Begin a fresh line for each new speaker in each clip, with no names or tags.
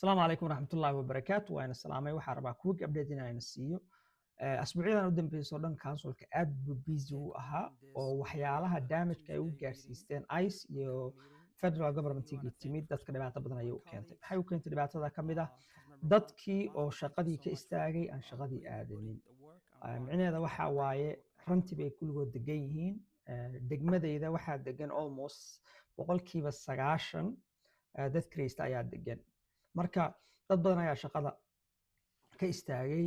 السلام عليكم ورحمة الله وبركاته وأنا السلامي waxaan rabaa quick update inaan siiyo asbuucyadan u dambeysay oo dhan councilka aad buu busy u ahaa oo waxyaalaha damage-ka ay u gaarsiisteen ICE iyo federal government-igi timid dadka dhibaato badan ayay u keentay maxay u keentay dhibaatada ka mid ah dadkii oo shaqadii ka istaagay aan shaqadii aadanin micnaheeda waxa waaye ranti bay kulligood degan yihiin degmadayda waxaa degan almost boqolkiiba 90 dad kireysta ayaa degan marka dad badan ayaa shaqada ka istaagay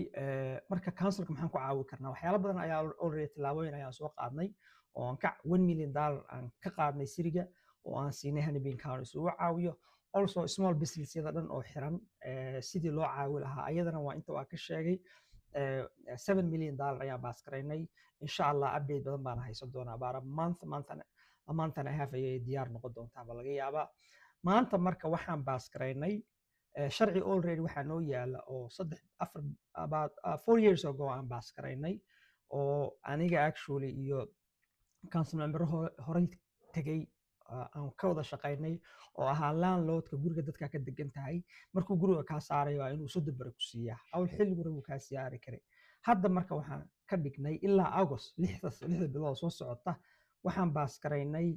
marka councilka maxaan ku caawi karnaa waxyaalo badan ayaa already tillaabooyin ayaan soo qaadnay oo aan ka $1 million aan ka qaadnay siriga oo aan siinay Hennepin County si uu caawiyo also small businessyada dhan oo xiran sidii loo caawi lahaa ayadana waa inta waa ka sheegay $7 million ayaa baas garaynay insha Allah update badan baan haysan doonaa about a month and a half ayay diyaar noqon doontaa laga yaabaa maanta marka waxaan baas garaynay sharci already waxaa noo yaala oo about 4 years ago aan baas garaynay oo aniga actually iyo council member horey tegay aan ka wada shaqaynay oo ahaa landlordka guriga dadka ka degan tahay markuu guriga ka saaray waa inuu 3 bari ku siiyaa awl xilli guriga ka siyaari karay hadda marka waxaan ka dhignay ilaa August 6 bilood soo socota waxaan baas garaynay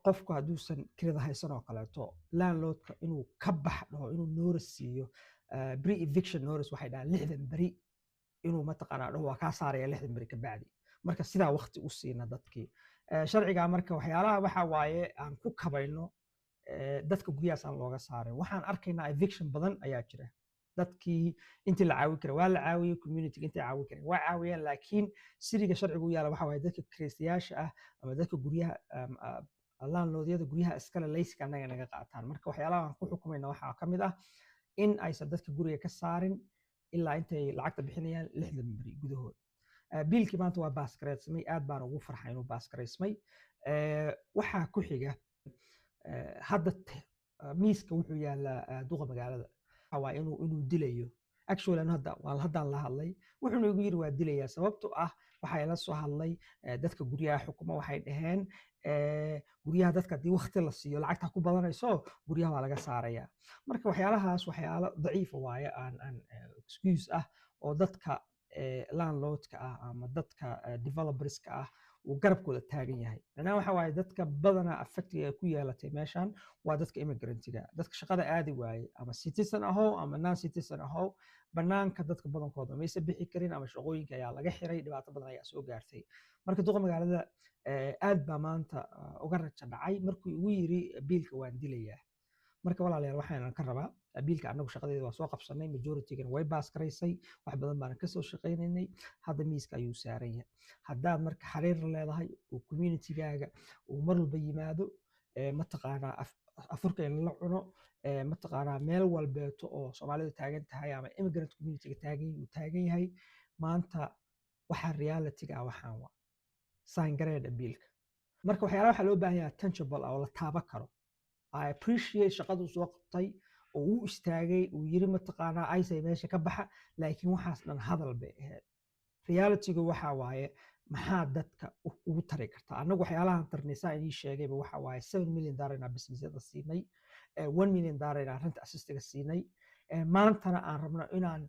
qofku hadduusan kirada haysan oo kaleeto landlordka inuu ka baxdo inuu notice siiyo pre eviction notice waxay dhahaan 60 bari inuu mataqaanaa dhaho waa ka saaraya 60 bari ka bacdi marka sidaa waqti u siina dadkii sharciga marka waxyaalaha waxa waaye aan ku kabayno dadka guryahaas aan looga saaray waxaan arkaynaa eviction badan ayaa jira dadkii intii la caawi karay waa la caawiyay community intii caawi karay waa caawiyeen laakiin siriga sharcigu yaala waxa waaye dadka kireystayaasha ah ama dadka guryaha landlordyada guryaha iskale layska anaga naga qaataan marka waxyaalaha aan ku xukumayna waxaa ka mid ah in aysan dadka guriga ka saarin ilaa intay lacagta bixinayaan 60 bari gudahood biilkii maanta waa baas gareysmay aad baan ugu farxay inuu baas gareysmay waxaa ku xiga hadda miiska wuxuu yaalaa duqa magaalada waa inuu dilayo actually haddaan la hadlay wuxuuna igu yiri waa dilayaa sababtoo ah waxay la soo hadlay dadka guryaha xukuma waxay dhaheen guryaha dadka haddii waqti la siiyo lacagta ku badanayso guryaha waa laga saarayaa marka waxyaalahaas waxyaalo daciifa waaye aan excuse ah oo dadka landlordka ah ama dadka developerska ah uu garabkooda taagan yahay macnaha waxa waaye dadka badana affectiga ku yeelatay meeshan waa dadka immigrantga dadka shaqada aadi waaye ama citizen ahow ama non citizen ahow banaanka dadka badankooda maysa bixi karin ama shaqooyinka ayaa laga xiray dhibaato badan ayaa soo gaartay marka duqa magaalada aad baa maanta uga raja dhacay markuu igu yiri biilka waan dilayaa marka walaalayaal waxaan ka rabaa biilka anagu shaqadeeda waa soo qabsanay majority-gan way baas garaysay wax badan baan ka soo shaqaynaynay hadda miiska ayuu saaran yahay haddaad marka xiriir leedahay oo community-gaaga uu mar walba yimaado mataqaanaa afurka in la cuno mataqaanaa meel walbeeto oo Soomaalidu taagan tahay ama immigrant community-ga taagan yahay maanta waxa reality-ga waxaan waa sign gareeda biilka marka waxyaalaha waxa loo baahan yahay tangible oo la taaban karo I appreciate shaqadu soo qabtay oo uu istaagay uu yiri mataqaanaa aysay meesha ka baxa laakiin waxaas dhan hadal bay ahayd reality-gu waxa waaye maxaa dadka ugu tari kartaa anagu waxyaalahan tarnaysa inii sheegayba waxa waaye $7 million inaan businessyada siinay $1 million inaan rent assist-ga siinay maantana aan rabno inaan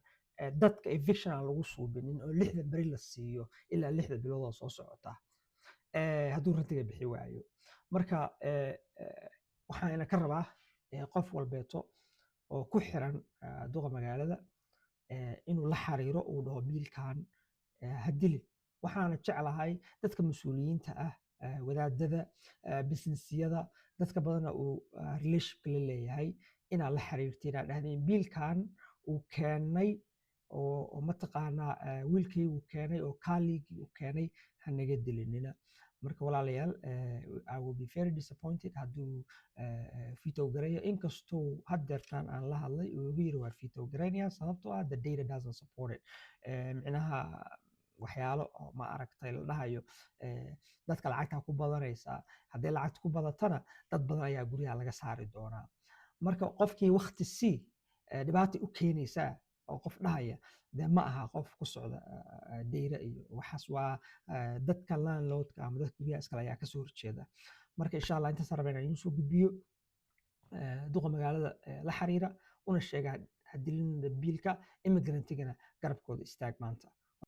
dadka eviction aan lagu suubinin oo 60 bari la siiyo ilaa 6 bilood oo soo socota hadduu rentiga bixi waayo marka waxaan ka rabaa qof walbeeto oo ku xiran duqa magaalada inuu la xariiro uu dhaho biilkan hadilin waxaana jeclahay dadka mas'uuliyiinta ah wadaadada businessyada dadka badana uu relationship la leeyahay inaan la xiriirtiin aan dhahdeen biilkan uu keenay oo mataqaanaa wiilkii uu keenay oo colleague uu keenay hanaga dilinina marka walaalayaal I will be very disappointed hadduu veto gareeyo inkastoo haddeertaan aan la hadlay uu igu yiri waa veto gareynaya sababtoo ah the data doesn't support it micnaha waxyaalo ma aragtay la dhahayo dadka lacagta ku badanaysa haddii lacagta ku badatana dad badan ayaa guryaha laga saari doonaa marka qofkii waqti si dhibaato u keenaysa oo qof dhahaya de ma aha qof ku socda dayra iyo waxaas waa dadka landlordka ama dadka guryaha iskale ayaa kasoo horjeeda marka insha Allah inta sarabeen inuu soo gudbiyo duqa magaalada la xiriira una sheega hadilin biilka immigrantigana garabkooda istaag maanta